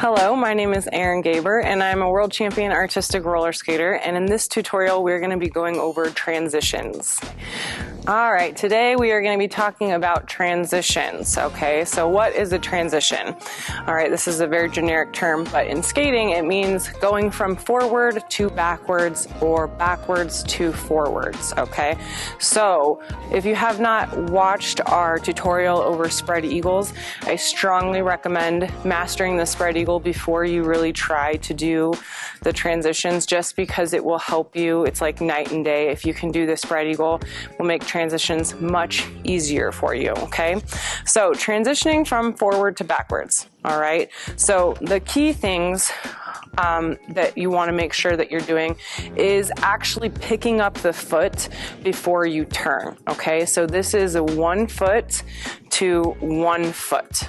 Hello, my name is Erin Gaber and I'm a world champion artistic roller skater, and in this tutorial we're going to be going over transitions. Alright, today we are going to be talking about transitions. Okay, so what is a transition? Alright, this is a very generic term, but in skating it means going from forward to backwards or backwards to forwards. Okay, so if you have not watched our tutorial over spread eagles, I strongly recommend mastering the spread eagle before you really try to do the transitions, just because it will help you. It's like night and day. If you can do the spread eagle, it will make transitions much easier for you. Okay, so transitioning from forward to backwards. All right, so the key things that you want to make sure that you're doing is actually picking up the foot before you turn. Okay, so this is a 1 foot to 1 foot.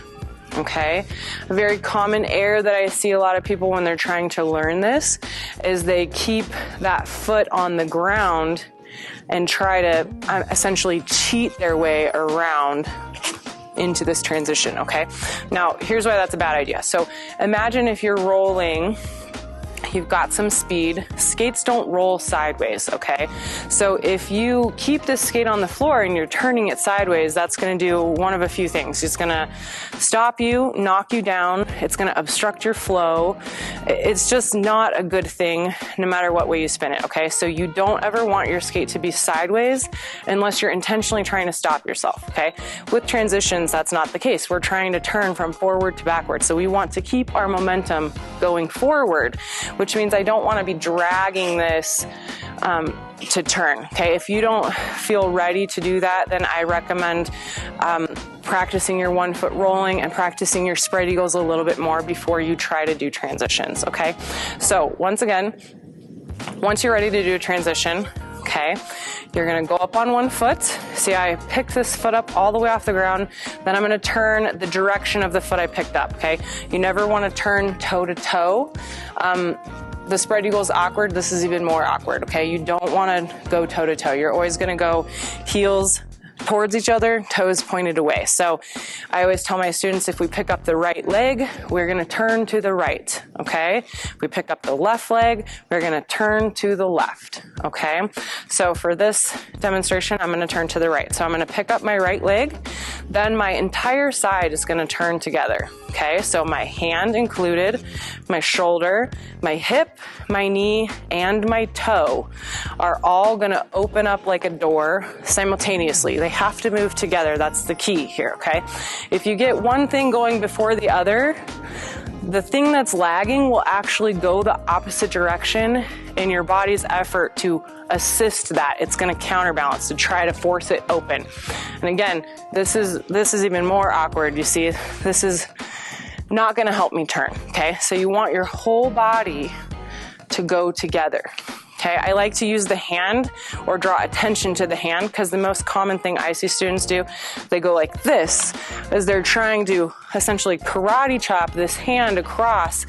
Okay, a very common error that I see a lot of people when they're trying to learn this is they keep that foot on the ground and try to essentially cheat their way around into this transition. Okay, now here's why that's a bad idea. So imagine if you're rolling, you've got some speed. Skates don't roll sideways, okay? So if you keep this skate on the floor and you're turning it sideways, that's gonna do one of a few things. It's gonna stop you, knock you down, it's gonna obstruct your flow. It's just not a good thing no matter what way you spin it, okay? So you don't ever want your skate to be sideways unless you're intentionally trying to stop yourself, okay? With transitions, that's not the case. We're trying to turn from forward to backward. So we want to keep our momentum going forward, which means I don't want to be dragging this to turn. Okay, if you don't feel ready to do that, then I recommend practicing your 1 foot rolling and practicing your spread eagles a little bit more before you try to do transitions. Okay, so once again, once you're ready to do a transition, okay, you're gonna go up on 1 foot. See, I picked this foot up all the way off the ground. Then I'm gonna turn the direction of the foot I picked up, okay? You never wanna turn toe to toe. The spread eagle is awkward. This is even more awkward, okay? You don't wanna go toe to toe. You're always gonna go heels towards each other, toes pointed away. So I always tell my students, if we pick up the right leg, we're gonna turn to the right, okay? If we pick up the left leg, we're gonna turn to the left, okay? So for this demonstration, I'm gonna turn to the right. So I'm gonna pick up my right leg, then my entire side is gonna turn together, okay? So my hand included, my shoulder, my hip, my knee, and my toe are all gonna open up like a door simultaneously. They have to move together. That's the key here, okay? If you get one thing going before the other, the thing that's lagging will actually go the opposite direction in your body's effort to assist that. It's going to counterbalance to try to force it open. And again, this is even more awkward. You see, this is not going to help me turn, okay? So you want your whole body to go together. Okay, I like to use the hand or draw attention to the hand, because the most common thing I see students do, they go like this, as they're trying to essentially karate chop this hand across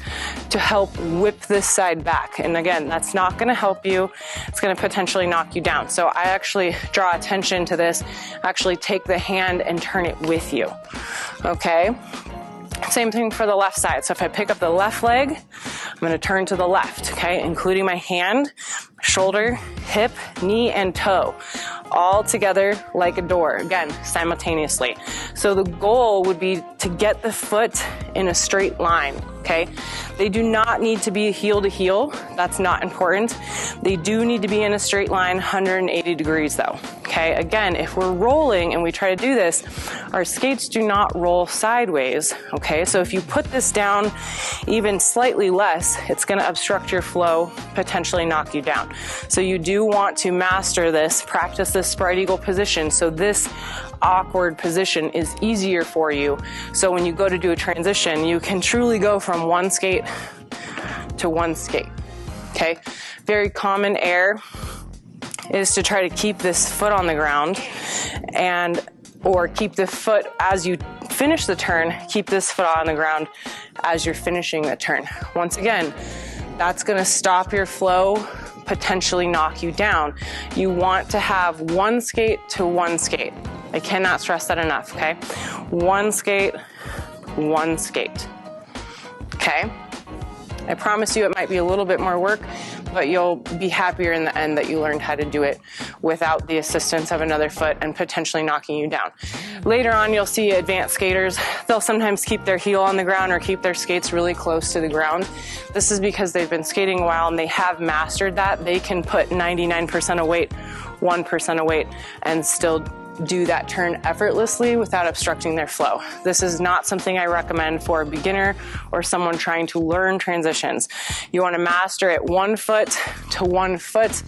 to help whip this side back. And again, that's not gonna help you. It's gonna potentially knock you down. So I actually draw attention to this, actually take the hand and turn it with you, okay? Same thing for the left side. So if I pick up the left leg, I'm going to turn to the left, okay, including my hand, shoulder, hip, knee, and toe, all together like a door, again, simultaneously. So the goal would be to get the foot in a straight line, okay? They do not need to be heel to heel. That's not important. They do need to be in a straight line, 180 degrees though, okay? Again, if we're rolling and we try to do this, our skates do not roll sideways, okay? So if you put this down even slightly less, it's gonna obstruct your flow, potentially knock you down. So you do want to master this, practice this spread eagle position, so this awkward position is easier for you. So when you go to do a transition, you can truly go from one skate to one skate, okay? Very common error is to try to keep this foot on the ground or keep the foot as you finish the turn, keep this foot on the ground as you're finishing the turn. Once again, that's gonna stop your flow, potentially knock you down. You want to have one skate to one skate. I cannot stress that enough, okay? One skate, okay? I promise you it might be a little bit more work, but you'll be happier in the end that you learned how to do it without the assistance of another foot and potentially knocking you down. Later on, you'll see advanced skaters. They'll sometimes keep their heel on the ground or keep their skates really close to the ground. This is because they've been skating a while and they have mastered that. They can put 99% of weight, 1% of weight, and still do that turn effortlessly without obstructing their flow. This is not something I recommend for a beginner or someone trying to learn transitions. You want to master it 1 foot to 1 foot,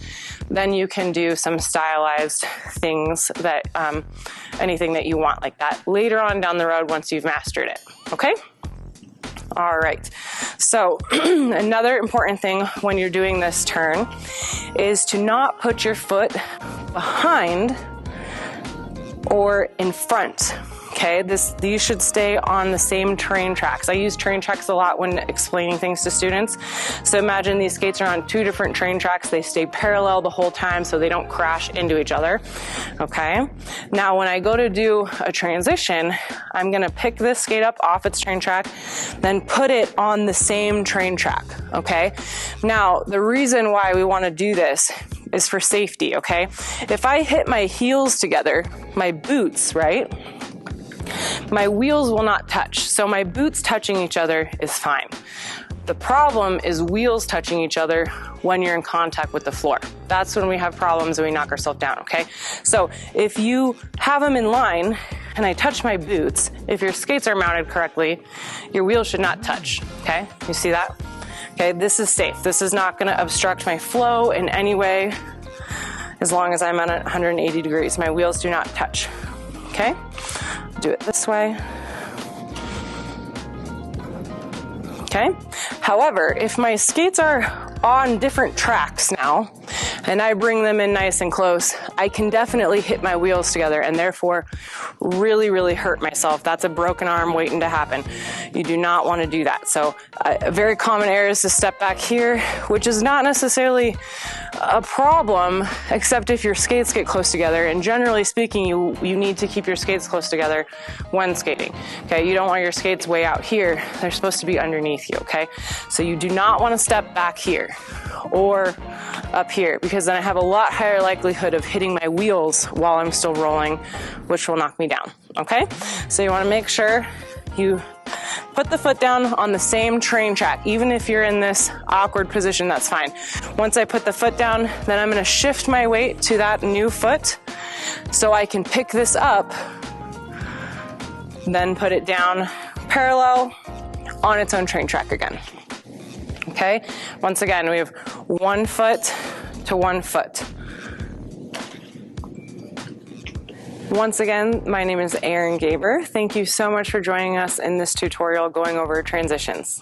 then you can do some stylized things that, anything that you want like that later on down the road once you've mastered it, okay? All right, so another important thing when you're doing this turn is to not put your foot behind or in front, okay? These should stay on the same train tracks. I use train tracks a lot when explaining things to students. So imagine these skates are on 2 different train tracks. They stay parallel the whole time so they don't crash into each other, okay? Now, when I go to do a transition, I'm gonna pick this skate up off its train track, then put it on the same train track, okay? Now, the reason why we wanna do this is for safety, okay? If I hit my heels together, my boots, right? My wheels will not touch. So my boots touching each other is fine. The problem is wheels touching each other when you're in contact with the floor. That's when we have problems and we knock ourselves down, okay? So if you have them in line and I touch my boots, if your skates are mounted correctly, your wheels should not touch, okay? You see that? Okay, this is safe. This is not gonna obstruct my flow in any way as long as I'm at 180 degrees. My wheels do not touch, okay? Do it this way. Okay? However, if my skates are on different tracks now, and I bring them in nice and close, I can definitely hit my wheels together and therefore really, really hurt myself. That's a broken arm waiting to happen. You do not want to do that. So a very common error is to step back here, which is not necessarily a problem, except if your skates get close together. And generally speaking, you need to keep your skates close together when skating. Okay, you don't want your skates way out here. They're supposed to be underneath you, okay? So you do not want to step back here or up here, because then I have a lot higher likelihood of hitting my wheels while I'm still rolling, which will knock me down, okay? So you want to make sure you put the foot down on the same train track. Even if you're in this awkward position, that's fine. Once I put the foot down, then I'm going to shift my weight to that new foot so I can pick this up, then put it down parallel on its own train track again. Okay? Once again, we have 1 foot to 1 foot. Once again, my name is Erin Gaber. Thank you so much for joining us in this tutorial going over transitions.